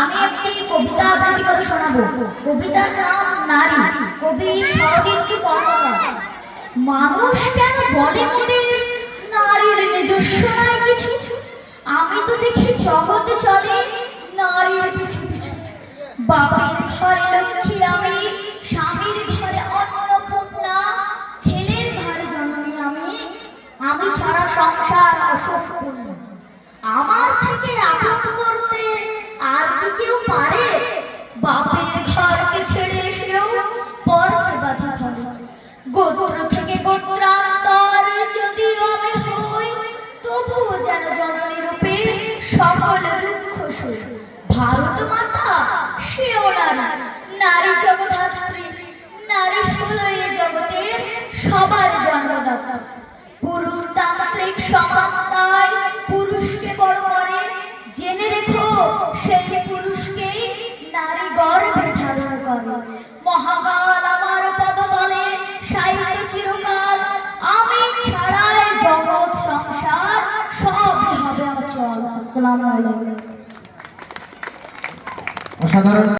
আমি একটি কবিতা আবৃত্তি করে শোনাবো। কবিতার নাম নারী, কবি শরদিন্দু কর্মকার। মানুষ কেন বলে মোদের নারীর নিজস্ব নাই কিছু? আমি তো দেখি জগতে চলে নারীর পিছু পিছু। বাপের ঘরে লক্ষ্মী আমি, স্বামীর ঘরে অন্নপূর্ণা, ছেলের ঘরে জননী আমি, আমি ছাড়া সংসার অসম্পূর্ণ। আমার থেকে আপন করতে আর কি কেউ পারে? বাপের ঘরকে ছেড়ে এসেও পরকে বাধা ধরে। গোত্র থেকে গোত্রান্তর যদিও আমি হই, তবুও যেন জননী রূপে সকল দুঃখ সই। ভারত মাতা সেও নারী, নারী জগদ্ধাত্রী। নারী হলো এ জগতের সবার জন্মদাত্রী। পুরুষতান্ত্রিক সমাজ তাই পুরুষকে বড় করে। জেনে রেখো সেই পুরুষকেই নারী গর্ভে ধারণ করে। মহাকাল আমার পদতলে সাহিত্য চিরকাল, আমি ছাড়াই জগৎ সংসার সবই হবে অচল। আসসালামু আলাইকুম। অসাধারণ।